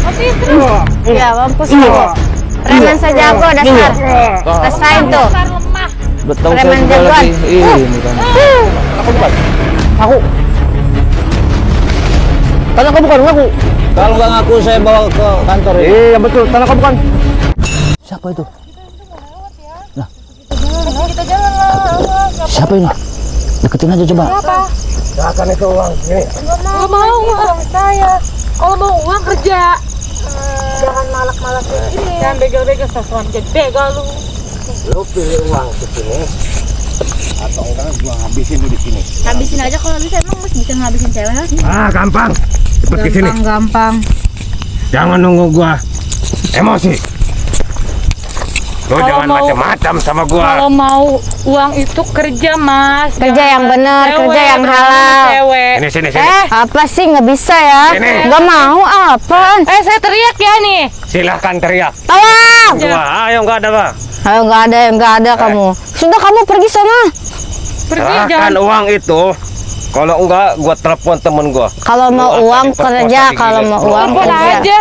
Mati terus. Ya mampus kamu. Preman sejago dasar. Rasain tuh. Dasar lemah. Betul saya Preman juga jagoan. lagi. Ini kamu. Aku bukan. Aku. Tanah kau bukan aku. Kalau nggak ngaku saya bawa ke kantor ya. Iya betul, tanah kau bukan. Siapa itu? Kita jalan lah. Siapa ini? Deketin aja coba. Apa? Silakan itu uang ini. Gak mau uang saya. Kalau mau uang kerja. Jangan malak-malak kayak gini. Jangan begal-begal, sosokan jadi begal lu. Lu pilih uang ke sini atau enggak gua habisin lu di sini. Habisin aja kalau bisa, emang Mas bisa ngabisin cewek Mas? Ah, gampang. Cepet ke sini. Gampang. Jangan nunggu gua emosi. Lu Kalau jangan mau- macam-macam sama gua. Kalau mau uang itu kerja, Mas. Kerja Jangan yang bener, cewek, kerja yang jangan halal. cewek. Sini. Apa sih nggak bisa ya? Ini. Nggak mau apaan? Saya teriak ya nih. Silahkan teriak. Tolong! Gua, ayo nggak ada bang. Ayo nggak ada kamu. Sudah kamu pergi sana. Pergi Serahkan jangan. uang itu. Kalau enggak, gua telepon temen gua. Kalau mau Lu uang akan diperkosa kerja, di kalau gini. mau Lu uang Telepon kerja. aja.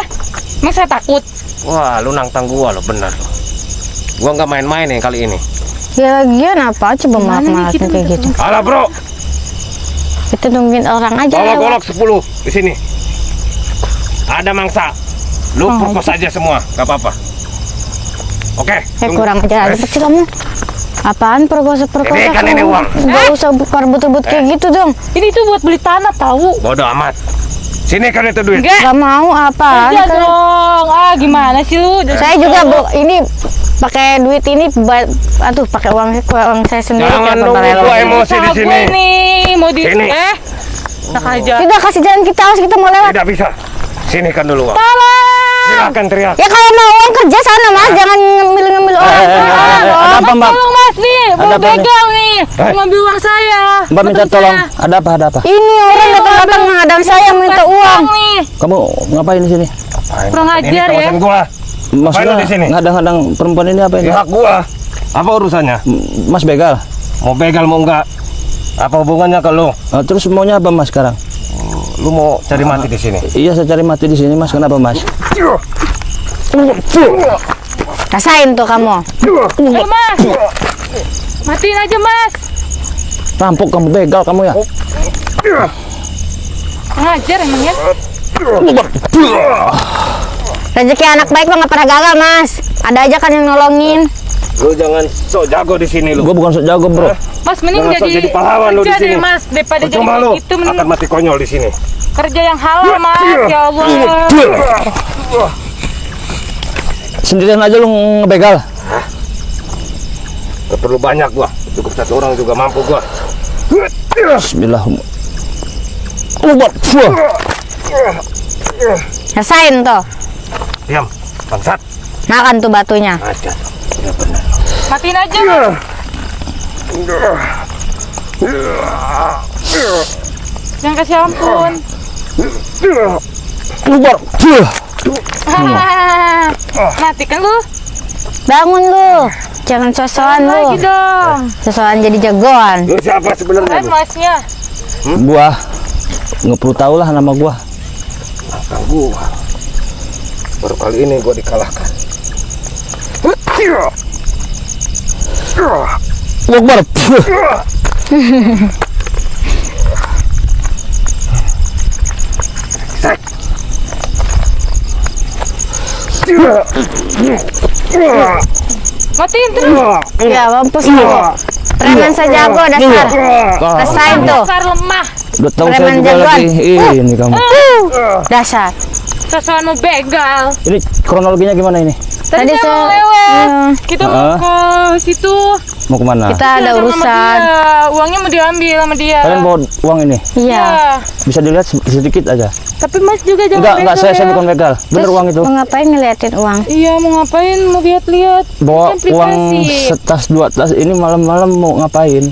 Emang saya takut. Wah, lu nantang gua lo bener. Gua nggak main-main nih kali ini. Ya lagian apa coba Gimana nih maaf-maafin kita kayak minta gitu. Alah bro, Kita nungguin orang aja. bawa lewat. golok 10 di sini. Ada mangsa. Lu Oh, perkosa aja semua, nggak apa-apa. Oke. tunggu. Kurang aja cepet sih kamu. Apaan perkosa Ini kan ini uang. Gak usah rebut-rebut kayak gitu dong. Ini tuh buat beli tanah tahu. Bodoh amat. Sini kan itu duit. Enggak. Gak mau apaan? Kerja Kan- dong. Gimana sih lu? Saya juga ini pakai duit ini, aduh pakai uang saya sendiri. Jangan kayak nunggu pembayaran. gua emosi di Usaha sini. gue nih mau di Sini. Enak aja. Sudah kasih jalan kita, harus kita mau lewat. Tidak bisa. Sini kan dulu uang. Tolong. Silakan teriak. Ya kalau mau uang kerja sana Mas, jangan ngambil-ngambil orang. Ada apa mbak? Tolong Mas nih, mau Ada apa nih? begal nih. Mau ngambil uang saya. Mbak minta Motor tolong. saya. Ada apa? Ada apa? Ini orang datang-datang menghadang saya minta Pas uang. nih. Kamu ngapain di sini? Kurang Ini ajar ya. kawasan gua. Maksudnya lu di sini? ngadang-ngadang perempuan ini apa ini? Ini hak gua. Apa urusannya? Mas begal. Mau begal mau enggak? Apa hubungannya ke lu? Terus maunya apa Mas sekarang? Lu mau cari mati di sini? Iya saya cari mati di sini Mas. Kenapa Mas? Rasain tuh kamu. Ayo Mas. Matiin aja Mas. Rampok kamu begal kamu ya. Ngajar emangnya. Rezeki anak baik mah nggak pernah gagal Mas. Ada aja kan yang nolongin. Lu jangan sok jago di sini lu. Gua bukan sok jago bro. Mas mending Jangan sok jadi pahlawan lu di kerja deh sini. Mas daripada jadi Percuma lu gitu mending akan mati konyol di sini. kerja yang halal Mas. Ya Allah. Sendirian aja lu ngebegal. Gak perlu banyak gua. Cukup satu orang juga mampu gua. Bismillah. Rasain tuh. Diam, bangsat. Makan tuh batunya. Aja. Ya benar. Matiin aja Mas. Jangan kasih ampun. Mati kan lu? Bangun lu. Jangan sosokan lu. Lagi dong. Sosokan jadi jagoan. Lu siapa sebenarnya? Kan Lu? Masnya. Gua nggak perlu tahu lah nama gua. Nah, gua. Baru kali ini gua dikalahkan. Akbar. Matiin terus. Ya mampus kamu. Preman sejago dasar. Rasain tuh. Dasar lemah. Udah tahu saya Preman juga jagoan. lagi. Ini kamu. Dasar. Sosokan mau begal. Ini kronologinya gimana ini? Tadi saya mau saya- lewat. Iya. Kita mau ke situ. Mau kemana? Kita ada Sama urusan. dia. Uangnya mau diambil sama dia. Kalian bawa uang ini? Iya. Ya. Bisa dilihat sedikit aja. Tapi Mas juga jangan Enggak, begal saya ya. bukan begal. Bener Terus uang itu. mau ngapain ngeliatin uang? Iya, mau ngapain? Mau lihat-lihat. Bawa Kan uang privasi. setas 2 tas ini malam-malam mau ngapain?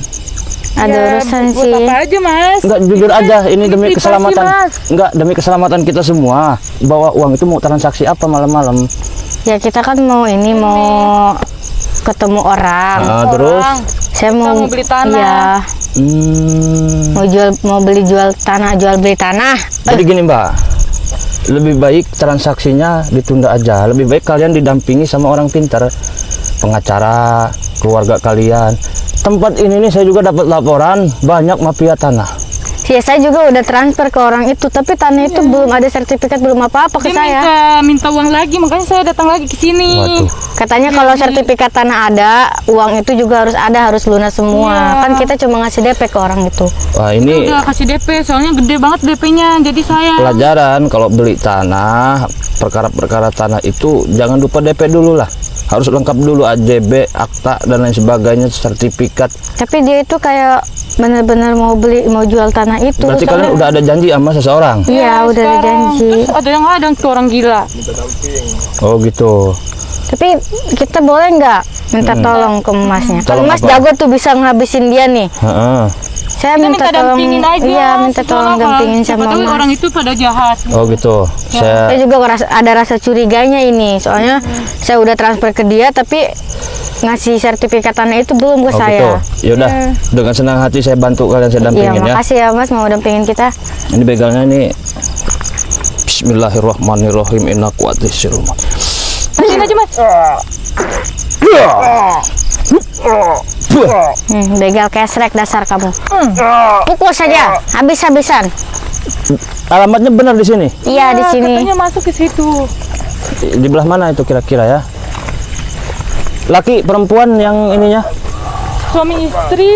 Ada Ya, urusan buat sih. apa aja Mas? Enggak, jujur aja, ini demi privasi, keselamatan. Mas. Enggak, demi keselamatan kita semua. Bawa uang itu mau transaksi apa malam-malam? Ya kita kan mau ini mau ketemu orang. Terus? Saya Kita mau beli tanah. Iya, mau jual beli tanah. Jadi gini Mbak, lebih baik transaksinya ditunda aja. Lebih baik kalian didampingi sama orang pintar, pengacara, keluarga kalian. Tempat ini nih saya juga dapat laporan banyak mafia tanah. Ya, saya juga udah transfer ke orang itu, tapi tanah itu belum ada sertifikat, belum apa-apa ke Dia saya. minta uang lagi, makanya saya datang lagi ke sini. Waduh. Katanya kalau sertifikat tanah ada, uang itu juga harus lunas semua. Iya. Kan kita cuma ngasih DP ke orang itu. Wah ini Udah kasih DP, soalnya gede banget DP-nya, jadi saya. pelajaran kalau beli tanah, perkara-perkara tanah itu jangan lupa DP dulu lah. Harus lengkap dulu AJB, akta dan lain sebagainya, sertifikat. Tapi dia itu kayak benar-benar mau jual tanah itu. Berarti kalian soalnya- udah ada janji sama seseorang. Iya, udah ada sekarang. janji. Terus ada yang ngadang tuh orang gila. Oh gitu. Tapi kita boleh nggak minta tolong ke masnya? Kalau Tolong mas apa? jago tuh bisa ngabisin dia nih. Heeh. Saya Kita minta tolong. dampingin aja. Iya, minta tolong dampingin siapa sama tahu mas. orang itu pada jahat. Oh gitu. Saya Saya juga ada rasa curiganya ini, soalnya saya udah transfer ke dia, tapi ngasih sertifikat tanah itu belum ke oh saya. gitu. Yaudah, dengan senang hati saya bantu kalian, saya Iya, dampingin ya. makasih ya mas mau dampingin kita. Ini begalnya nih. Bismillahirrahmanirrahim. Inna kuatisir. Sini aja mas. Begal kesrek dasar kamu. Pukul saja, habis-habisan. Alamatnya benar di sini. Iya di sini. Katanya masuk ke situ. Di belah mana itu kira-kira ya? Laki perempuan yang ininya? Suami istri.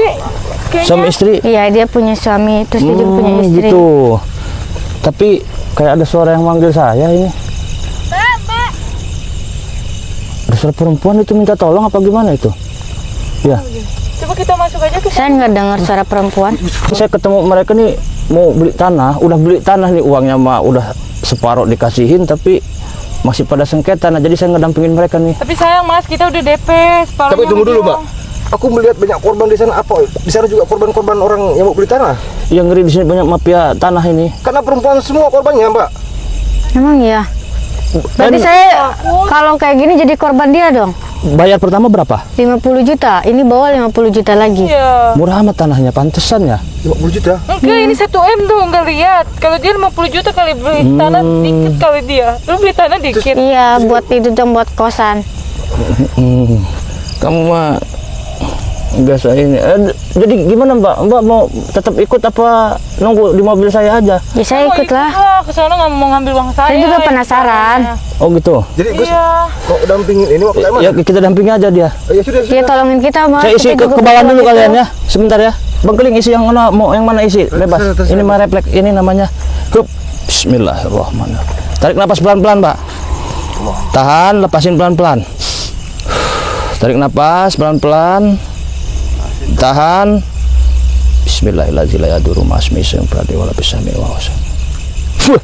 Kayaknya. Suami istri? Iya dia punya suami, terus dia juga punya istri. Gitu. Tapi kayak ada suara yang manggil saya ini. Ada suara perempuan itu minta tolong apa gimana itu? Ya, Coba kita masuk aja ke Saya nggak dengar suara perempuan. saya ketemu mereka nih mau beli tanah, udah beli tanah nih, uangnya mah udah separuh dikasihin tapi masih pada sengketa. Nah, jadi saya ngedampingin mereka nih. Tapi sayang mas, kita udah DP. separuhnya Tapi tunggu dulu, udah. Mbak. Aku melihat banyak korban di sana. Apa? Di sana juga korban-korban orang yang mau beli tanah. Yang ngeri di sini banyak mafia tanah ini. Karena perempuan semua korbannya, Mbak. Emang iya. Berarti Dan saya kalau kayak gini jadi korban dia dong. bayar pertama berapa? 50 juta. Ini bawa 50 juta lagi. Iya. Murah amat tanahnya, pantesan ya. 50 juta. Enggak, ini 1M tuh, nggak lihat. Kalau dia 50 juta kali beli tanah dikit kali dia. Lu beli tanah dikit. Iya, buat itu dong, buat kosan. Kamu mah biasa ini. Jadi gimana Mbak? Mbak mau tetap ikut apa nunggu di mobil saya aja? Ya saya ikut lah. Ke sana nggak mau ngambil uang saya. Saya juga yang penasaran. caranya. Oh gitu. Jadi Gus, Iya. kok dampingin ini waktu kayak mana? Ya kita dampingi aja dia. Ya sudah, Dia tolongin kita, Mas. Saya isi Kita ke juga bawah butuh dulu gitu. kalian ya. Sebentar ya. Bang Keling isi yang mana? Mau yang mana isi? Bebas. terserah. Ini mah refleks. Ini namanya. Hup. Bismillahirrahmanirrahim. Tarik napas pelan-pelan, Mbak. Tahan, lepasin pelan-pelan. Tarik napas pelan-pelan. Tahan. Bismillahirrahmanirrahim. Masmi sing pradi wala bisami wa wasa. Fuh.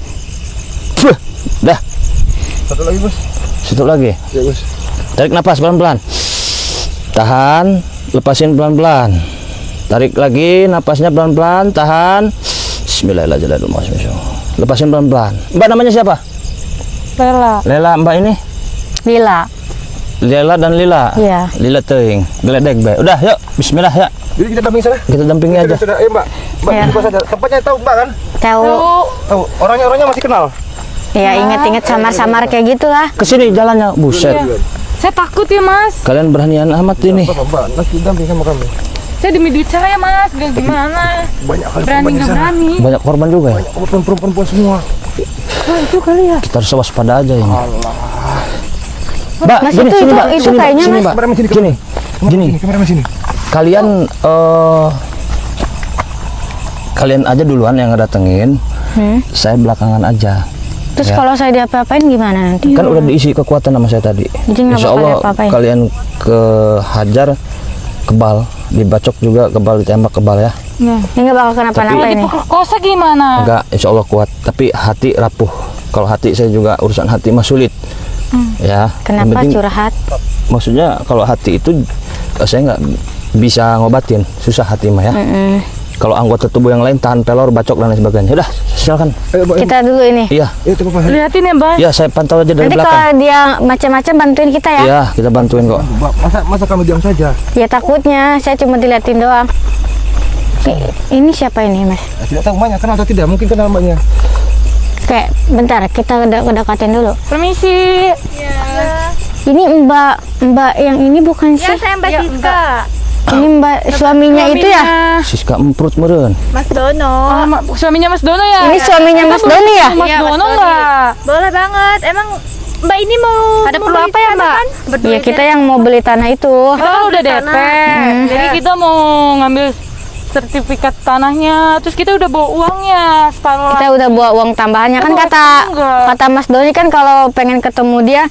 Fuh. Dah. Satu lagi, Gus. Situ lagi. Ya, Gus. Tarik napas pelan-pelan. Tahan, lepasin pelan-pelan. Tarik lagi napasnya pelan-pelan, tahan. Bismillahirrahmanirrahim. Lepasin pelan-pelan. Mbak namanya siapa? Lela. Lela, Mbak ini? Lila. Lela dan Lila. Iya. Lila teuing. Geledek bae. Udah, yuk. Bismillah ya. Jadi kita dampingi sana. Kita dampingi aja. Sudah, Mbak. Mbak, Ya. buka saja. Tempatnya tahu, Mbak kan? Tahu. Tahu. Orangnya masih kenal. Ya inget-inget samar-samar kayak gitulah. Ke sini jalannya. Buset. Saya takut ya mas. Kalian beranian amat ini. Mbak, nanti damping sama kami. Saya demi duit saya mas. Gak gimana. Banyak kali Berani korban di nggak sana. berani. Banyak korban juga ya. Perempuan semua. Wah, itu kali ya. Kita harus waspada aja ini. Mbak, Mas, gini, itu- sini, itu- Mbak. itu Sini, Mbak. kayaknya, Sini, Mas. Mbak. Kameramen sini, Gini. Gini. Kameramen sini. Kalian kalian aja duluan yang ngedatengin, saya belakangan aja. Terus Ya. kalau saya diapa-apain gimana nanti? Kan udah diisi kekuatan sama saya tadi. Jadi nggak Insya bakal Allah diapa-apain? kalian kehajar kebal, dibacok juga kebal, ditembak kebal ya. Ini nggak bakal kenapa-napa ini. Kosa gimana? Enggak, Insya Allah kuat. Tapi hati rapuh. Kalau hati saya juga urusan hati mah sulit. Ya. yang Kenapa penting- curhat? Maksudnya kalau hati itu saya nggak bisa ngobatin, susah hati mah ya. Kalau anggota tubuh yang lain tahan pelor, bacok dan lain sebagainya. Udah, silakan. Ayo, Mbak. Kita dulu ini. Iya. Itu Papa. Lihatin ya, Mbak. Ya, saya pantau aja dari Nanti belakang. kalau dia macam-macam bantuin kita ya. Iya, kita bantuin kok. Mbak, masa kamu diam saja? Ya takutnya saya cuma diliatin doang. Ini siapa ini, Mas? Tidak tahu Mbaknya kenal atau tidak, mungkin kenal Mbaknya. Kayak bentar, kita kedekatin dulu. Permisi. Ini Mbak yang ini bukan sih? Saya Mbak Siska. Ini Mbak suaminya itu ya? Siska emprut meren. Mas Dono. Oh, suaminya Mas Dono ya? Ini suaminya Mas Doni ya? Mas Iya, Mas Dono Doni. enggak? Boleh banget. Emang Mbak ini mau Ada mau perlu beli apa ya, tanah Mbak? kan? Berdua Iya, kita yang mau beli tanah itu. Kita kan udah DP. Jadi kita mau ngambil sertifikat tanahnya. Terus kita udah bawa uangnya separuh. Kita udah bawa uang tambahannya kan kata Mas Doni kan kalau pengen ketemu dia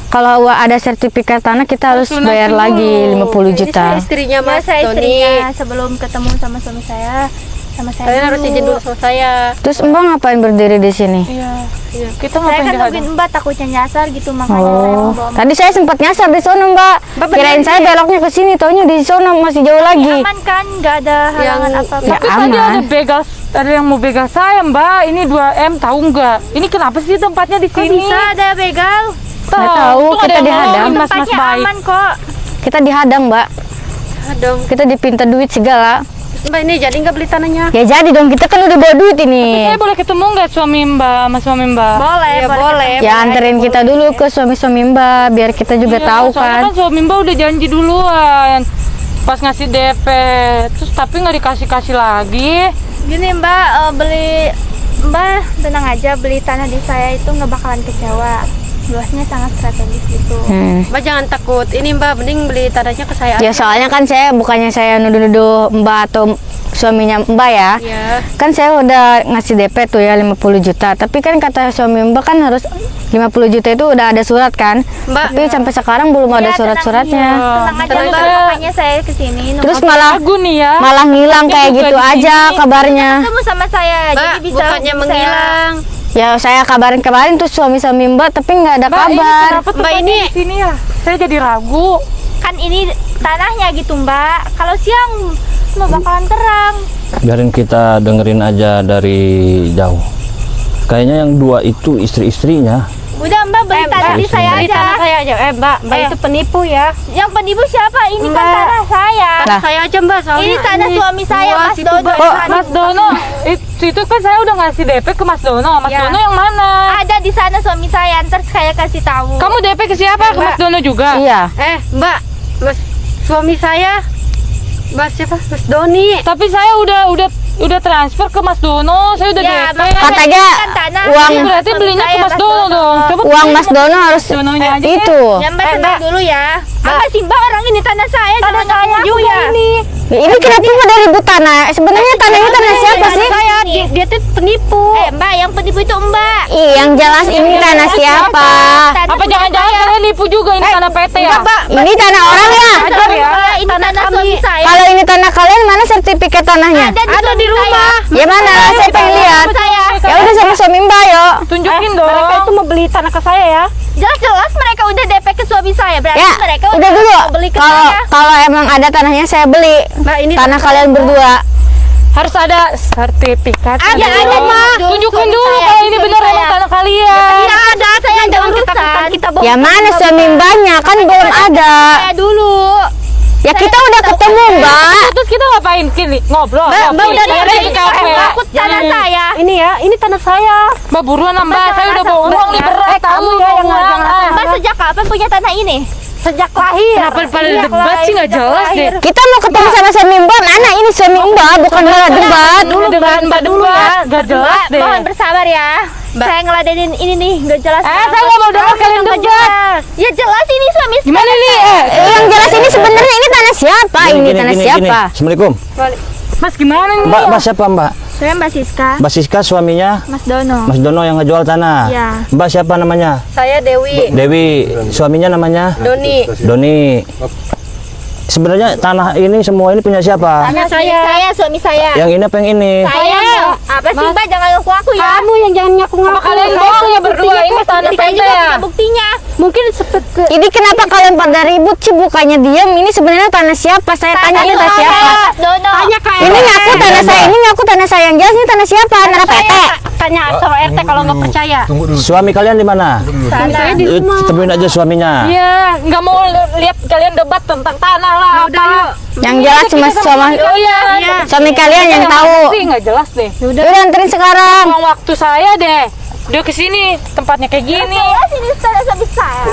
kalau ada sertifikat tanah kita harus lunasin bayar dulu. lagi 50 juta. Istrinya Ya, Mas saya Doni. istrinya sebelum ketemu sama suami saya. Sama saya Kalian harus izin dulu sama saya. Terus Mbak ngapain berdiri di sini? Iya. Kita Saya ngapain kan dihadang? nungguin Mbak takutnya nyasar gitu makanya saya Oh, mau bawa tadi saya sempat nyasar di sono Mbak. Kirain saya beloknya ke sini, taunya di sono masih jauh lagi. aman kan, nggak ada halangan Yang- apa-apa. Ya, Tapi tadi aman. ada begal, ada yang mau begal saya, Mbak. Ini 2M, tahu nggak? Ini kenapa sih tempatnya di Kok sini? bisa ada begal? Nggak tahu, Untung ada kita yang dihadang. nolongin, Mas Tempatnya baik. aman kok. Kita dihadang Mbak. Dong. Kita dipinta duit segala. Mbak ini jadi nggak beli tanahnya? Ya jadi dong, kita kan udah bawa duit ini. Saya boleh ketemu nggak suami Mbak, sama suami Mbak? Boleh, Iya, boleh. Ya anterin kita dulu ke suami-suami Mbak biar kita juga Iya, tahu soalnya kan. kan suami Mbak udah janji duluan pas ngasih DP, terus tapi nggak dikasih lagi. Gini Mbak, Mbak tenang aja, beli tanah di saya itu nggak bakalan kecewa. Luasnya sangat strategis gitu. Mbak jangan takut. Ini Mbak mending beli tanahnya ke saya. Ya soalnya kan saya bukannya saya nuduh-nuduh Mbak atau suaminya Mbak ya. Iya. Kan saya udah ngasih DP tuh ya 50 juta. Tapi kan kata suami Mbak kan harus 50 juta itu udah ada surat kan. Mbak. Tapi sampai sekarang belum ada Ya, surat-suratnya. Tenang aja Tenang Mbak, aja. makanya saya kesini. Terus malah Ragu nih ya. malah ngilang kayak juga gitu di aja sini. kabarnya. ketemu sama saya, Mbak, jadi bisa bukannya hubungi menghilang. Ya saya kabarin kemarin tuh suami-suami Mbak tapi nggak ada Mbak, ini kabar. kenapa Mbak, tempatnya ini- di sini ya? Saya jadi ragu. Kan ini tanahnya gitu Mbak. Kalau siang mau bakalan terang. Biarin kita dengerin aja dari jauh. Kayaknya yang dua itu istri-istrinya. Udah Mbak beli tanah di saya Beli aja. tanah saya aja. Mbak itu penipu ya. Yang penipu siapa? Ini kan Mbak. tanah saya. Nah. Saya aja Mbak soalnya. Ini tanah suami saya, luas Mas itu, Dodo. Mbak. Oh, Mas Dono, itu kan saya udah ngasih DP ke Mas Dono. Mas Ya. Dono yang mana? Ada di sana suami saya, ntar saya kasih tahu. Kamu DP ke siapa? Ke Mas Dono juga? Iya. Mbak, Mas suami saya. Mbak siapa? Mas Doni. Tapi saya udah transfer ke Mas Dono. Saya udah Ya, DP. makanya Katanya ini kan tanah. uang- Ini Berarti suami belinya ke saya, Mas Dono dong. Coba Uang beli Mas Dono harus Dononya aja ya. itu. Ya Mbak tenang dulu ya. Apa sih Mbak, orang ini tanah saya, tanah saya juga ini. Ini kenapa pada ribut tanah? Sebenarnya tanah ini tanah siapa sih? Saya dia tuh penipu. Mbak, yang penipu itu Mbak. Ih, yang jelas ini tanah siapa? Tanah Apa punya jangan-jangan saya. kalian nipu juga ini tanah PT ya? Ini tanah orang ya? Ajar ya. Mbak, ini tanah suami saya. Kalau ini tanah kalian mana sertifikat tanahnya? Ada di rumah. Ya mana? Saya pengen lihat. Saya. Ya udah sama suami Mbak yuk. Tunjukin dong. Mereka itu mau beli tanah ke saya ya. Jelas-jelas mereka udah DP ke suami saya. Berarti Ya, mereka udah dulu. mau beli ke Kalau saya. kalau emang ada tanahnya saya beli. Mbak ini Tanah kalian berdua. Harus ada sertifikat. Ada, Mah. Tunjukin dulu Suami kalau saya, ini suami benar saya. emang tanah kalian. Tidak ada, saya ada urusan. kita Ya mana suami Mbaknya? Kan belum ada. Saya dulu. Ya kita udah ketemu Mbak. Terus kita ngapain? Kini ngobrol. Mbak ngopi. udah Kita DP. ke kafe. Takut tanah saya. Ini ya, ini tanah saya. Mbak buruan lah, Mbak. Saya udah bawa uang nih berat. kamu ya yang ngajak Mbak sejak kapan punya tanah ini? Sejak lahir. Kenapa pada debat sih nggak jelas deh? Kita mau ketemu sama suami Mbak. Mana ini suami Mbak? Bukan malah debat. Dulu Mbak debat. Gak jelas deh. Mohon bersabar ya. Saya ngeladenin ini nih, gak jelas. Saya nggak mau dengar kalian debat. Ya jelas ini suami saya. Gimana nih? Yang jelas ini sebenarnya ini tanah siapa? Ini tanah siapa? Assalamualaikum. Mas gimana nih? Mbak siapa Mbak? Saya Mbak Siska, Mbak Siska suaminya Mas Dono. Mas Dono yang ngejual tanah. Iya. Mbak siapa namanya? Saya Dewi. Dewi. Suaminya namanya? Doni. Doni. Sebenarnya tanah ini semua ini punya siapa? Tanah saya, suami saya. Yang ini apa yang ini? Saya. Apa sih Mbak, jangan ngaku-ngaku ya. Kamu yang jangan ngaku-ngaku. Kalian bohong ya berdua. Ini tanah Saya PT juga ya? punya buktinya. Mungkin seperti Ini kenapa kalian pada ribut sih? Bukannya diam. Ini sebenarnya tanah siapa? Saya tanya ini tanah siapa? Dono. tanya ke Ini ngaku tanah saya. Ini ngaku tanah saya. Yang jelas ini tanah siapa? Tanah PT. tanya sama RT kalau nggak percaya. Suami kalian di mana? Saya di rumah. Temuin aja suaminya. Iya, nggak mau lihat kalian debat tentang tanah lah. Udah yuk. Yang jelas cuma suami Oh iya. suami kalian yang tahu. Sih nggak jelas deh. Udah anterin sekarang. Buang waktu saya deh. Dia kesini tempatnya kayak gini. Sini tanah suami saya.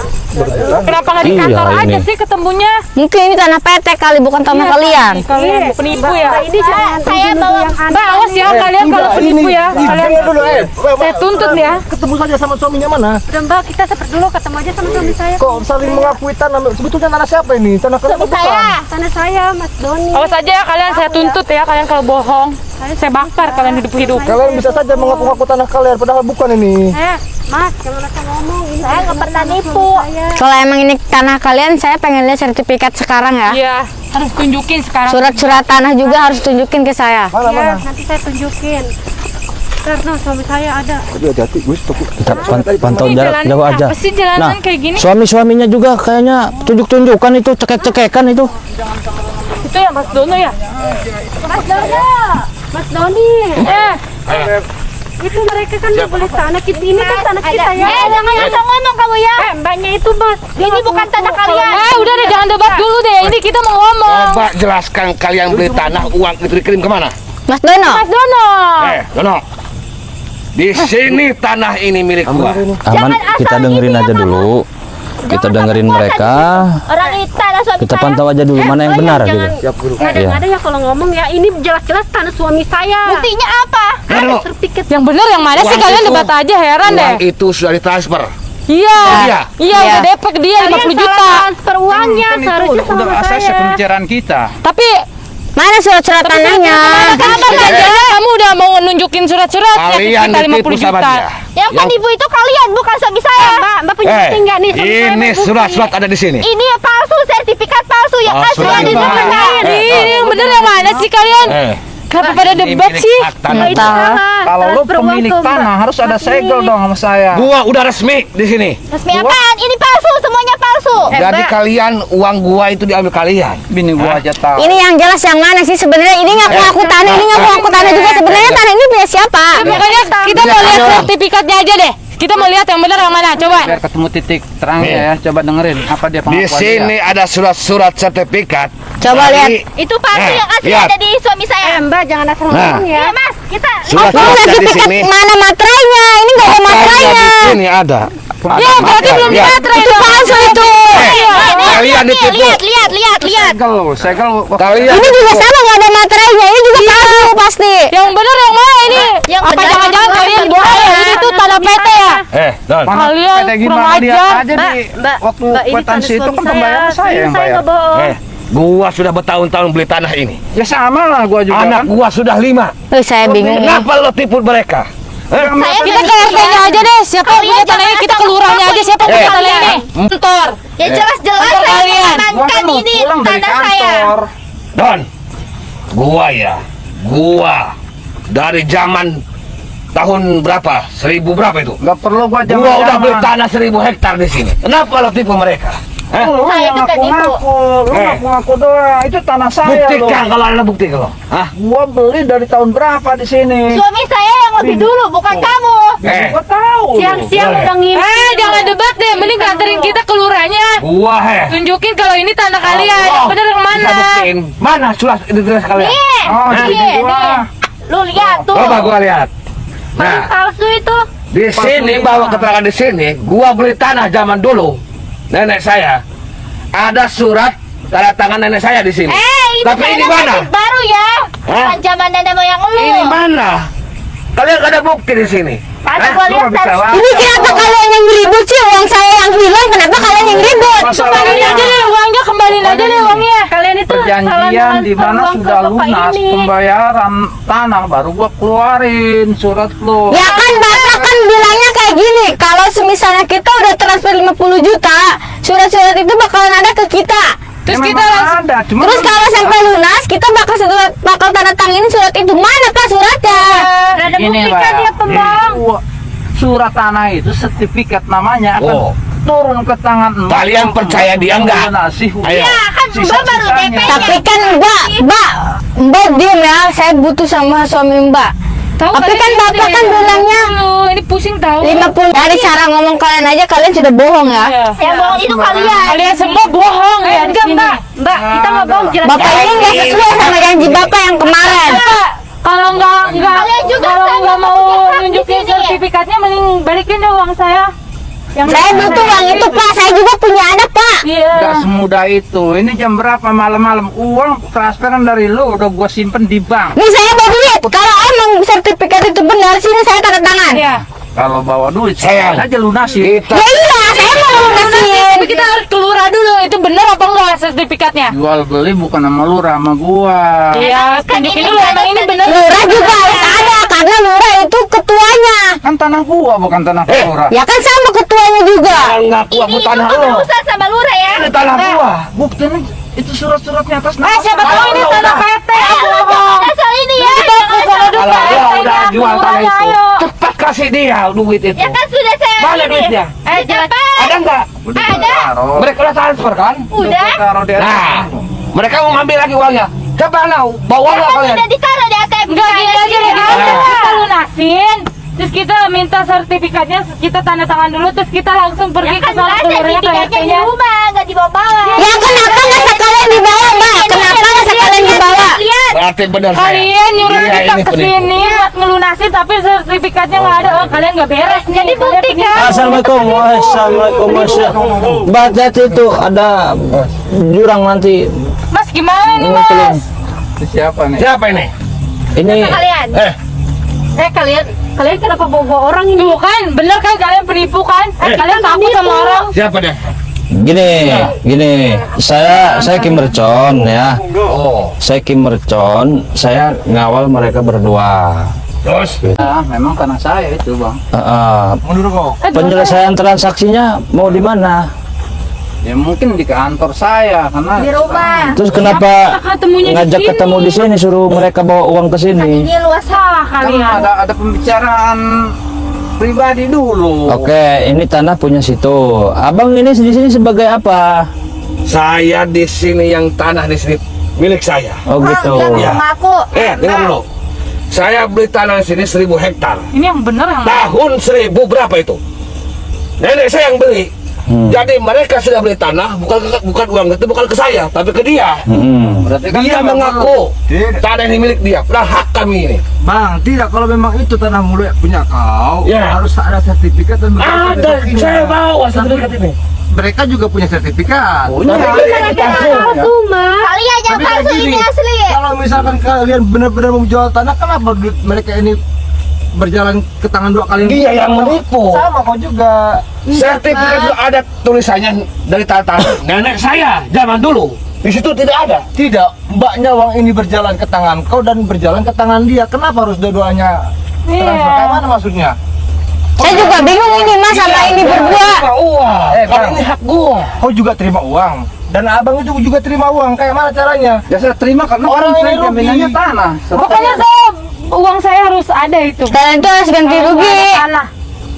Kenapa nggak di Iya, kantor aja ini. sih ketemunya? Mungkin ini tanah PT kali, bukan tanah kalian. Kalian penipu ya. Ini jangan Saya bawa Mbak, awas ya kalian kalau penipu ya. Kalian dulu, saya tuntut ya. Ketemu saja sama suaminya mana? Udah Mbak, kita seperti dulu ketemu aja sama suami saya. Kok saling mengakui tanah? Sebetulnya tanah siapa ini? Tanah kalian suami bukan? saya. Tanah saya, Mas Doni. Awas aja ya kalian, saya tuntut ya kalian kalau bohong. Saya bakar kalian hidup-hidup. Kalian bisa saja mengaku-ngaku tanah kalian, padahal bukan ini. Mas, jangan asal ngomong. Ini Saya nggak pernah tanah nipu. suami saya. Kalau emang ini tanah kalian, saya pengen lihat sertifikat sekarang ya. Iya, harus tunjukin sekarang. Surat-surat tanah juga harus tunjukin ke saya. Ya, nanti saya tunjukin. Karena suami saya ada. Hati-hati, Gus. Kita pantau Ini jarak jalan jauh aja. apa sih jalanan Nah, kayak gini? suami-suaminya juga kayaknya tunjuk-tunjukkan itu, cekek-cekekan itu. Itu ya Mas Dono ya? Mas Dono, Mas Doni. Itu mereka kan nggak boleh tanah kita. Ini kan tanah kita ya. Jangan asal ngomong kamu ya. Mbaknya itu Mas. Ini bukan tanah kalian. Udah deh jangan debat dulu deh. Ini kita mau ngomong. Coba jelaskan kalian beli tanah, uang itu dikirim kemana? Mas Dono. Mas Dono. Dono. Di sini tanah ini milik gua. Aman, kita dengerin aja dulu. Kita dengerin mereka. Orang ini tanah suami Kita saya. pantau aja dulu mana yang benar gitu. Ada ya kalau ngomong ya. Ini jelas-jelas tanah suami saya. Buktinya apa? Dono, Sertifikat. Yang bener yang mana sih Uang kalian itu- debat aja heran deh. uang itu sudah ditransfer. Iya. Iya. Iya, udah DP ke dia 50 juta. Transfer uangnya seharusnya sama saya. pembicaraan kita. Tapi Mana surat-surat tanahnya? kabar aja kamu udah mau nunjukin surat-surat Kalian kita ditipu 50 sama juta. dia. Yang penipu itu kalian, bukan suami saya. Mbak punya bukti nggak nih? Suami saya Ini main bukti. surat-surat ada di sini. Ini palsu, sertifikat palsu yang Oh, asli sudah di dibayar. sebenarnya. Ini yang bener yang mana sih kalian? Kenapa pada Ini debat milik sih? hak tanah. Kalau lu pemilik tanah harus ada segel dong sama saya. Gua udah resmi di sini. Resmi apaan? Ini palsu, semuanya palsu. Jadi kalian uang gua itu diambil kalian. Bini gua aja tahu. Ini yang jelas yang mana sih sebenarnya? Ini ngaku-ngaku tanah, ini ngaku-ngaku tanah juga. Sebenarnya tanah ini punya siapa? Makanya kita mau lihat sertifikatnya aja deh. Kita mau lihat yang bener yang mana, coba. Biar ketemu titik terangnya ya. Coba dengerin apa dia Di pengakuan sini ada surat-surat sertifikat. Coba dari- Itu palsu yang asli lihat. ada di suami saya. Mbak jangan asal Nah. ngomong ya. Iya mas, kita Surat Oh, ada di sertifikat sini. mana materainya? Ini nggak ada materainya. Di sini ada. Ya, berarti belum Lihat. dibaterai. Itu palsu itu. Kalian ditipu. lihat. Segel. Kalian Ini juga sama nggak ada materainya. Ini juga palsu pasti. Yang bener yang mana ini? Yang Apa bener. jangan-jangan kalian bohong ya? Ini tuh tanah PT ya? Don. Kalian kurang ajar. aja di waktu ini kwitansi tanah itu kan suami pembayaran saya yang Saya bayar. nggak bohong. Gua sudah bertahun-tahun beli tanah ini. Ya sama lah gua juga Anak kan. gua sudah 5. Saya bingung. Kenapa lo tipu mereka? Kita ke RT-nya aja deh. Siapa yang punya tanah ini? Kita ke lurahnya aja. Siapa yang punya tanah ini? Kantor. Ya jelas-jelas Kantor saya kalian. Gua mengamankan kan mau ini pulang dari tanah saya. kantor. Don. Gua dari zaman tahun berapa? 1000 berapa itu? Gak perlu gua jangan. Gua udah beli tanah 1000 hektar di sini. Kenapa lo tipu mereka? Lu Saya yang itu kan ngaku-ngaku, lu ngaku-ngaku doang. Itu tanah saya Buktikan loh. kalau ada bukti kalau. Hah? Gua beli dari tahun berapa di sini? Suami saya yang lebih dulu, bukan kamu. Gua tahu. Siang-siang udah ngimpi. Jangan debat deh. Mending nganterin kita ke lurahnya. Gua Tunjukin kalau ini tanah kalian. Yang bener yang mana? Bisa buktiin. Mana surat identitas kalian? Nih, Oh, nih, jadi nih. gua. Lu lihat tuh. Coba gua lihat. Paling Nah, palsu itu. di sini bawa keterangan di sini, gua beli tanah zaman dulu. Nenek saya ada surat tanda tangan nenek saya di sini. Ini Tapi ini tanah mana? masih baru ya. Hah? Bukan zaman nenek moyang lu. Ini mana? Kalian gak ada bukti di sini. Ada Hah? gua Lu lihat nggak bisa tadi. apa? Ini kenapa kalian yang ribut sih? Uang saya yang hilang. Kenapa kalian yang ribut? Kembaliin aja deh uangnya. Kembaliin aja deh uangnya. Kalian itu salah Perjanjian di transfer mana uang ke sudah bapak lunas ini. pembayaran tanah baru gua keluarin surat lu. Ya kan bapak kan bilangnya kayak gini. Kalau misalnya kita udah transfer 50 juta, surat-surat itu bakalan ada ke kita. Terus Ya, kita memang ada, cuma Terus kalau sampai lunas, kita bakal tanda tangin surat itu. Mana pak suratnya? Ada Gini, bukti kan Pak. dia pembohong. surat tanah itu sertifikat namanya akan Oh. turun ke tangan Mbak. Kalian percaya dia enggak? Melunasi Ayo. Ya kan Mbak baru DP. Tapi kan Mbak diem ya, saya butuh sama suami Mbak. Tahu Tapi kalian kan ini Bapak kan ya, bilangnya ini pusing tahu. 50. Dari cara ngomong kalian aja kalian sudah bohong ya. Iya. Yang bohong itu kalian. Kalian semua bohong ya di Enggak sini. Mbak, kita nggak bohong jelas. Bapak ini nggak sesuai sama janji Bapak yang kemarin. Kalau Kalian juga kalau sama nggak mau pekerjaan di nunjukin sini. sertifikatnya, mending balikin deh uang saya. Saya butuh uang itu Pak, saya juga punya ada Pak. Iya. Gak semudah itu. Ini jam berapa malam-malam? Uang transferan dari lu udah gua simpen di bank. Nih saya bawa duit. Kalau emang sertifikat itu benar, sini saya tanda tangan. Iya. Kalau bawa duit, Sayang. saya aja lunasi. Kita Ya iya, saya mau lunasin. Tapi kita harus ke lurah dulu, itu benar apa enggak sertifikatnya? Jual beli bukan sama lurah, sama gua. Iya, tunjukin dulu emang ini benar. Lurah juga harus ada karena lurah itu ketuanya. Kan tanah gua bukan tanah lurah. Ya kan sama ketuanya juga. jangan ngaku aku tanah Ini lo. urusan sama lurah ya. Ini tanah gua. Buktinya itu surat-suratnya atas nama. Siapa tahu ini tanah PT. Ada soal ini ya. Kalau dia udah jual tanah itu, Ayo. cepat kasih dia duit itu. Ya kan sudah saya Mana ini. duitnya? Cepat. Ada enggak? Udah Ada. taruh. Mereka udah transfer kan? Udah. Taruh di atas. Nah, mereka mau ngambil lagi uangnya. Coba now, bawa Ya nggak kan kalian? udah ditaruh di ATM. Enggak gini aja deh, Ah. kita lunasin. Terus kita minta sertifikatnya, kita tanda tangan dulu, terus kita langsung pergi Ya ke kan sana udah kelurahnya ke sertifikatnya di RT-nya. rumah, nggak dibawa-bawa. Ya kenapa nggak sekalian dibawa Mbak? Kenapa nggak sekalian dibawa? Lihat. Berarti benar saya. Kalian nyuruh Iya, kita ini ke penipu. sini buat ngelunasin tapi sertifikatnya nggak ada. Oh, kalian nggak beres nih. Jadi bukti kan? Assalamualaikum. Assalamualaikum Mas. Baca itu ada jurang nanti. Mas gimana nih Mas? Itu siapa nih? Siapa ini? Ini Kalian. Kalian kenapa bawa orang ini? Tuh kan, bener kan kalian penipu kan? Kalian takut sama orang. Siapa dia? gini. Saya Kim Mercon ya. Oh, Saya Kim Mercon, saya ngawal mereka berdua. terus? Ah, memang tanah saya itu, Bang. Mundur kok. Penyelesaian transaksinya mau di mana? Ya mungkin di kantor saya karena Di rumah. Terus kenapa Ketemunya di ngajak sini. ketemu di sini, suruh mereka bawa uang ke sini? Ini luas Salah kan kalian. ada pembicaraan pribadi dulu. Oke, ini tanah punya situ. Abang ini di sini sebagai apa? Saya di sini yang tanah di sini milik saya. Oh gitu. Jangan sama aku. Dengar dulu. Saya beli tanah di sini 1000 hektar. Ini yang bener yang Tahun 1000 berapa itu? Nenek saya yang beli. Jadi mereka sudah beli tanah, bukan uang itu bukan ke saya, tapi ke dia. Berarti kan Dia memang mengaku Tidak. tanah ini milik dia, padahal hak kami ini. Bang, tidak, kalau memang itu tanah mulut punya kau, Ya. harus ada sertifikat dan Ada, saya bawa sertifikat ini. mereka juga punya sertifikat. Kalian yang Tapi palsu kayak ini gini, asli. kalau misalkan kalian benar-benar mau jual tanah, kenapa duit mereka ini berjalan ke tangan dua kali? Dia yang menipu. Sama kau juga. Sertifikat itu ada tulisannya dari tanah nenek saya zaman dulu. Di situ tidak ada. Tidak, mbaknya uang ini berjalan ke tangan kau dan berjalan ke tangan dia. Kenapa harus dua-duanya transfer? Kayak mana maksudnya? Saya juga bingung ini Mas sama ini berdua. Wah, kalau Bang. ini hak gua. Kau juga terima uang dan abang itu juga terima uang. Kayak mana caranya? ya saya terima karena Orang kan ini saya rugi. jaminannya tanah. Pokoknya saya uang saya harus ada itu. Kalian tuh harus ganti rugi. Tanah.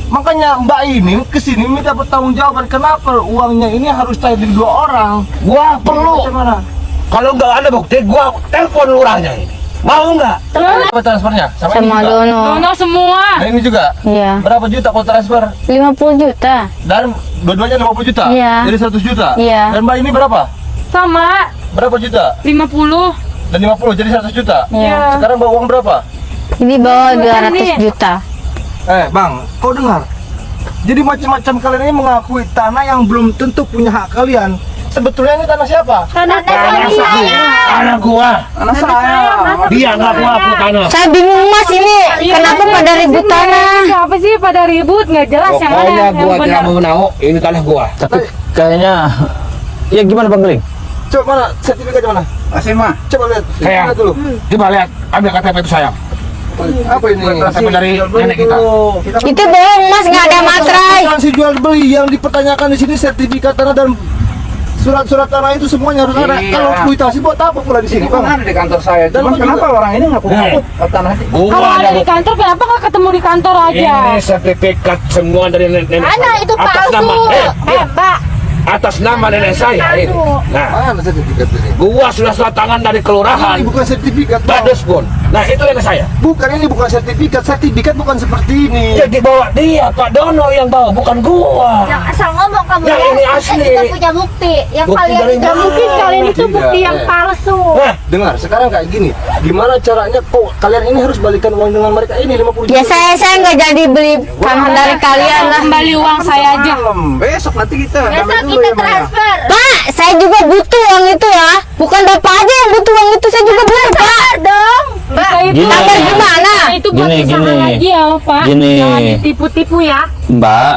Makanya mbak ini kesini minta pertanggungjawaban kenapa uangnya ini harus cair di dua orang. Gua perlu. Bagaimana? Kalau nggak ada bukti, gua telepon lurahnya ini. Mau nggak? Berapa transfernya? Sama, ini Sama juga? Dono. Dono semua. Dan ini juga? Iya. Berapa juta kau transfer? 50 juta. Dan dua-duanya 50 juta? Iya. Jadi 100 juta? Iya. Dan mbak ini berapa? Sama Berapa juta? 50. Dan 50 jadi 100 juta? Iya. Sekarang bawa uang berapa? Ini bawa 200 juta. Bang, kau dengar? Jadi macam-macam kalian ini mengakui tanah yang belum tentu punya hak kalian. Sebetulnya ini tanah siapa? Tanah saya. Anak gua. Anak saya. Dia ngaku tanah. Saya bingung Mas ini kenapa pada ribut tanah? Siapa sih pada ribut? Nggak jelas yang mana Pokoknya yang gua tidak benar. mau menahu. Ini tanah gua. Tapi kayaknya ya gimana Bang Geling? Coba mana? Sertifikatnya mana? Asih mah. Coba lihat. Sayang. Lihat dulu. Coba lihat, ambil KTP itu sayang. Apa ini? KTP dari nenek kita. Itu bohong Mas, nggak ada materai. Transaksi jual beli yang dipertanyakan di sini sertifikat tanah dan surat-surat tanah itu semuanya harus ada. Iya. Kalau kuitasi buat apa pula di sini, Ini kan Bang? ada di kantor saya. Dan Cuman juga- kenapa orang ini ngaku-ngaku tanah ini? Gua Kalau ada ada di kantor, kenapa nggak ketemu di kantor aja? ini sertifikat semua dari nenek Mana saya. itu Atas palsu? nama, Mbak. atas nama nenek saya ini. Nah, Mana sertifikat ini? gua sudah tangan dari kelurahan. Ini bukan sertifikat, Bang. Bades pun. Nah, itu nenek saya. Bukan, ini bukan sertifikat. Sertifikat bukan seperti ini. Jadi bawa dia, Pak Dono yang bawa, bukan gua. Yang asal ngomong kamu Yang ya. ini asli. Kita punya bukti. Yang Bukti kalian dari nggak mana? mungkin kalian itu Tidak. bukti yang palsu. Nah, Dengar, sekarang kayak gini. Gimana caranya kok kalian ini harus balikan uang dengan mereka ini 50 juta? Ya saya nggak jadi beli tanah dari kalian lah. Kembali uang saya aja. Malam. Besok nanti kita Besok damai dulu kita ya, Maya. transfer. Pak, saya juga butuh uang itu ya. Bukan bapak aja yang butuh uang itu, saya juga butuh Pak. Dong. Mbak. Kita itu Gini. Sabar gimana? itu buat Gini, usaha gini. aja, Pak. Gini. Jangan ditipu-tipu ya. Mbak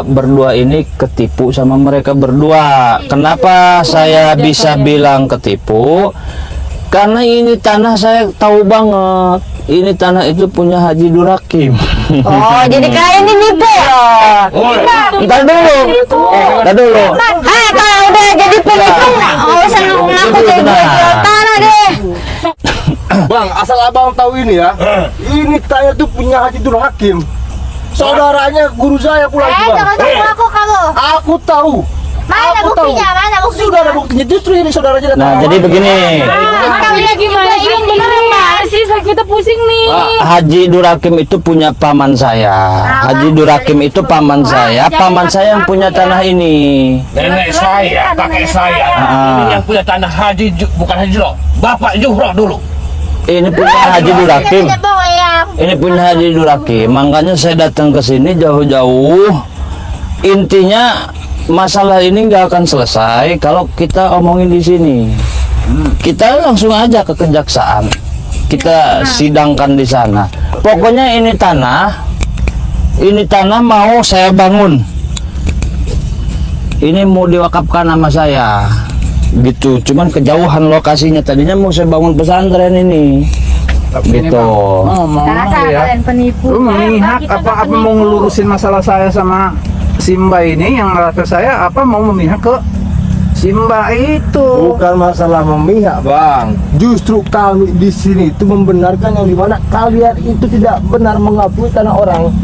berdua ini ketipu sama mereka berdua. Kenapa saya bisa bilang ketipu? Karena ini tanah saya tahu banget. Ini tanah itu punya Haji Durakim. Oh, jadi kalian ini nipu. Ntar dulu. Ntar dulu. Kalau udah jadi penipu, nggak usah ngaku jadi jual tanah deh. Bang, asal abang tahu ini ya. Ini tanah itu punya Haji Dur Hakim. Saudaranya guru saya pulang Jangan Bang. ngaku kamu. Aku tahu. Mana Aku tahu. buktinya? Mana buktinya? Sudah ada buktinya. Justru ini saudaranya datang. Nah, jadi begini. Kalian gimana sih? Yang bener gimana sih? Kita pusing nih. Haji Durakim itu punya paman saya. Haji Durakim itu paman saya. Paman saya yang punya tanah ini. nenek saya, kakek saya. Ini yang punya tanah Haji, bukan Haji Juhro. Bapak Juhro dulu. Ini punya Haji Durakim. Tidak bohong. Ini punya Haji Durakim. Makanya saya datang ke sini jauh-jauh. Intinya masalah ini nggak akan selesai kalau kita omongin di sini. Kita langsung aja ke kejaksaan. Kita sidangkan di sana. Pokoknya ini tanah mau saya bangun. Ini mau diwakafkan nama saya. Gitu. Cuman kejauhan lokasinya, tadinya mau saya bangun pesantren ini. Gitu. Ngomong ya. Kalian penipu. Lu memihak apa mau ngelurusin masalah saya sama Simba ini yang merasa saya apa mau memihak ke Simba itu? Bukan masalah memihak, Bang. Justru kami di sini itu membenarkan yang dimana kalian itu tidak benar mengakui tanah orang.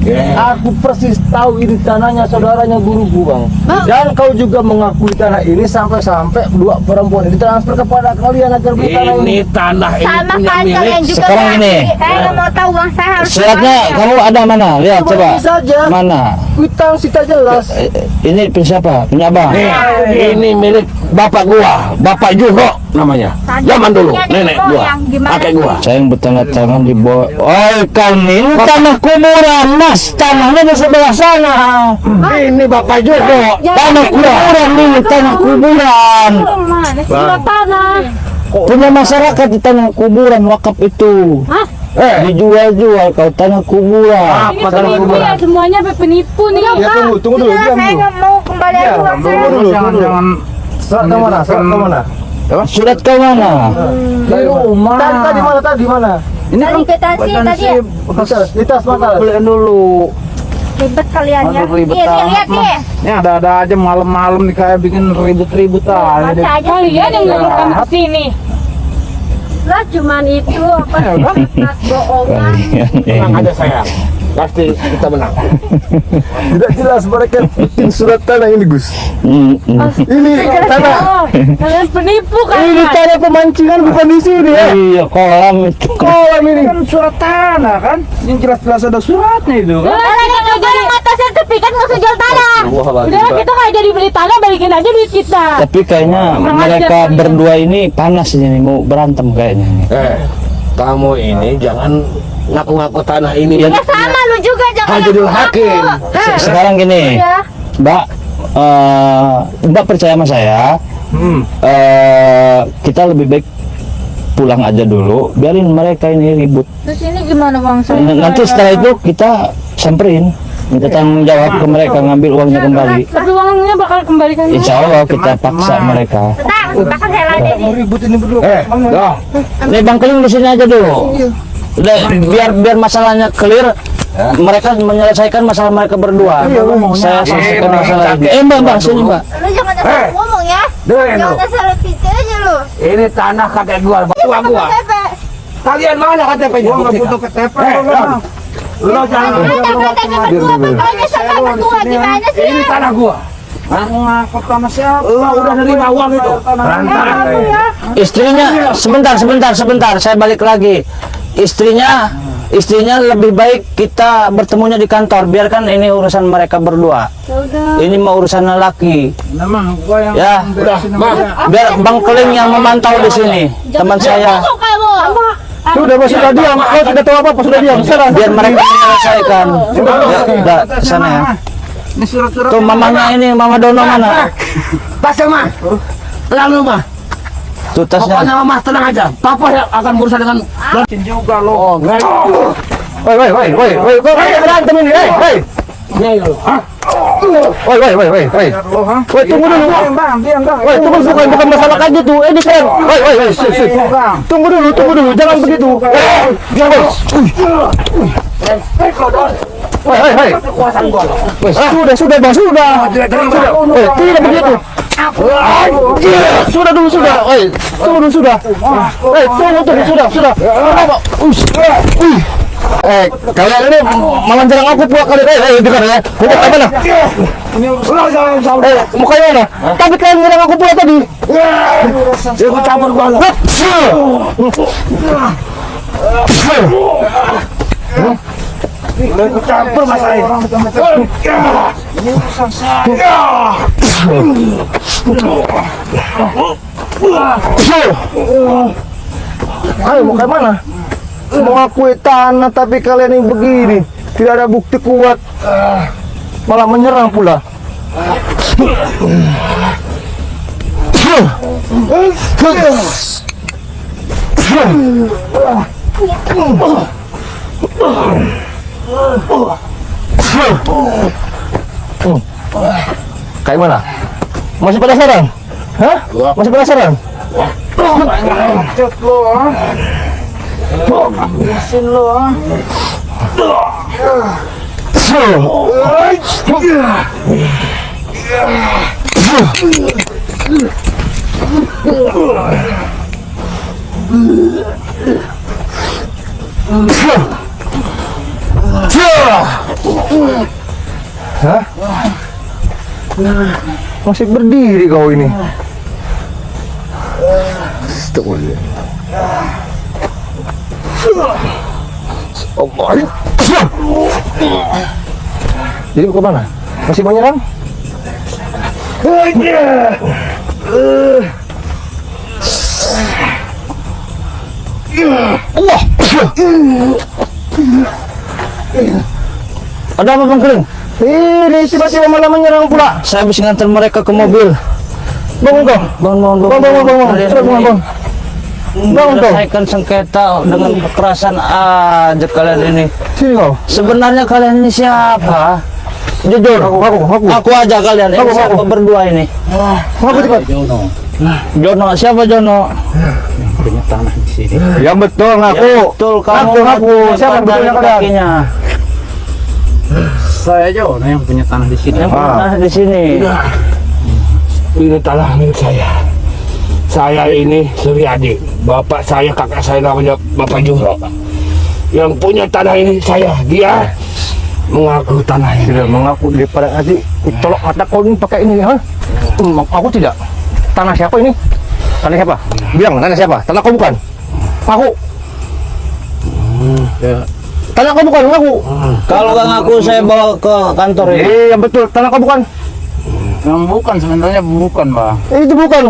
Aku persis tahu ini tanahnya saudaranya guruku, Bang. Dan kau juga mengakui tanah ini sampai-sampai dua perempuan ini transfer kepada kalian agar beli tanah ini. Ini tanah ini Sama punya kan kalian milik. juga. Sekarang ngerti. ini. Saya nggak mau tahu uang saya harus. Suratnya kamu ada mana? Lihat coba. Ini saja. Mana? Kwitansi tak jelas. Ini punya siapa? Punya abang. Ini milik bapak gua, Bapak Juhro namanya. Zaman dulu, nenek gua, kakek gua. Saya yang bertanda tangan di bawah. Oh, kau ini tanah kuburan, Mas. Tanahnya di sebelah sana. Ini Bapak Juhro. Tanah kuburan ini, tanah kuburan. Mana sih tanah? Punya masyarakat di tanah kuburan wakaf itu. Dijual-jual kau tanah kuburan. Ini penipu ya, semuanya penipu nih. Ya tunggu dulu, diam Saya dulu. nggak mau kembali Ya, uang saya. dulu. jangan Surat ke mana? Surat ke mana? Surat ke mana? di rumah. Tadi mana? Tadi mana? Ini Tadi kwitansi tadi ya? Di tas mana? beliin dulu. Ribet kalian ya. Aduh, ribet Nih, amat, lihat nih. Ini ada aja malam-malam nih kayak bikin ribut-ribut aja. Baca aja. Kalian yang nyuruh kami kesini. Lah cuman itu apa sih? Mas bohongan. Tenang aja sayang. Pasti kita menang. Tidak jelas mereka bikin surat tanah ini, Gus. Ini tanah. Oh, kalian penipu kan? Ini tanah pemancingan bukan di sini ya. Iya, kolam itu. Kolam ini. Kan surat tanah kan? Yang jelas-jelas ada suratnya itu kan? Kalian nggak boleh ngatas sertifikat nggak usah jual tanah. Udah kita nggak jadi beli tanah, balikin aja duit kita. Tapi kayaknya mereka berdua ini panas ini mau berantem kayaknya. Kamu ini jangan ngaku-ngaku tanah ini. Ya sama lu juga jangan. Haji Dur Hakim. Sekarang gini, Mbak, Mbak percaya sama saya. Kita lebih baik pulang aja dulu, biarin mereka ini ribut. Terus ini gimana bang? Nanti setelah itu kita samperin, minta tanggung jawab ke mereka, ngambil uangnya kembali. Tapi uangnya bakal kembalikan. Insya Allah kita paksa mereka. Nah, bahkan saya lagi nih. Mau ribut ini berdua. Dah. Nih Bang Keling di sini aja dulu. Udah, biar masalahnya clear. Mereka menyelesaikan masalah mereka berdua. Saya selesaikan masalah ini. Mbak, sini Mbak. Lu jangan ngomong ya. Dengerin lu. Jangan asal piti aja lu. Ini tanah kakek gua, gua. KTP. Kalian mana KTP-nya? Gua nggak butuh KTP. Lu jangan. KTP berdua makanya sama berdua gimana sih? Ini tanah gua. Ngangkut tanah siapa? Lu udah nerima uang itu. Berantakan. Istrinya sebentar, saya balik lagi. Istrinya lebih baik kita bertemunya di kantor. Biarkan ini urusan mereka berdua. Ini mau urusan lelaki. Nama gua yang Ya, biar Bang Keling yang memantau di sini. Teman saya. Sudah sudah diam. Kau tidak tahu apa sudah diam. Biar mereka menyelesaikan. Ya, udah sana ya. Ini surat-surat. Tuh mamanya ini, Mama Dono mana? Tasnya mah. Tenang lu mah. Tuh tasnya. Pokoknya mah tenang aja. Papa yang akan berusaha dengan juga lo. Oh, woi, berantem ini, hei. Woi. Woi, tunggu dulu. Diam, Bang. Woi, tunggu, bukan masalah kayak gitu. Ini kan. Woi, tunggu dulu, jangan begitu. Woi. Sudah, Bang, sudah. Woi, tidak begitu. Sudah dulu, sudah. Woi, tunggu dulu, sudah. Woi, tunggu, sudah. Kalian ini malah jarang aku pula kali. Dengar ya. Udah apa nah? Mukanya mana? Tapi kalian nyerang aku pula tadi. Aku campur gua. Aku campur masalah ini. Ini urusan saya. Ayo, mau ke mana? Mengakui tanah tapi kalian ini begini. Tidak ada bukti kuat. Malah menyerang pula. Kayak mana? Masih penasaran? Hah? Masih penasaran? Cut lo. Mesin lo. Hah? Masih berdiri kau ini. Jadi mau ke mana? Masih mau nyerang? Ada apa Bang Keling? Ini tiba-tiba malah menyerang pula. Saya habis ngantar mereka ke mobil. Bangun kau. Bangun. Bangun. Menyelesaikan sengketa dengan kekerasan aja kalian ini. Sini kau. Sebenarnya kalian ini siapa? Jujur. Aku aja kalian. Ini siapa berdua ini? Aku cepat. Jono. Siapa Jono? Punya tanah di sini. Ya betul ngaku. Betul kamu. Ngaku. Siapa betulnya kalian? kakinya? Saya Jono yang punya tanah di sini. Yang pernah di sini. Ini tanah milik saya. Saya ini Suryadi. Bapak saya, kakak saya namanya Bapak Juro. Yang punya tanah ini saya. Dia mengaku tanah ini. Tidak mengaku daripada nanti tolok mata kau ini pakai ini, ha? Aku tidak. Tanah siapa ini? Tanah siapa? Bilang tanah siapa? Tanah kau bukan? Aku. Tanah kau bukan, aku. Kalau nggak ngaku saya bawa ke kantor ini. Yang betul, tanah kau bukan. Yang bukan sebenarnya bukan, Bang. Itu bukan.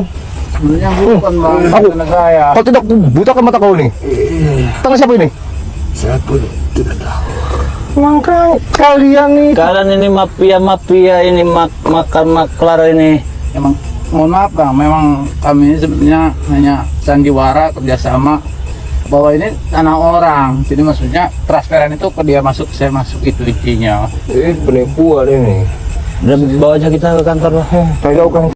Sebenarnya bukan, Bang. Aku. Tanah saya. Kau tidak buta mata kau ini. Tanah siapa ini? Saya pun tidak tahu. Mangkang kalian nih. Kalian ini mafia ini maklar ini. Emang mohon maaf, Bang. Memang kami ini sebenarnya hanya sandiwara kerjasama bahwa ini tanah orang. Jadi maksudnya transferan itu ke dia masuk, saya masuk, itu intinya. Ini penipuan ini. Udah bawa aja kita ke kantor lah. Saya jauhkan.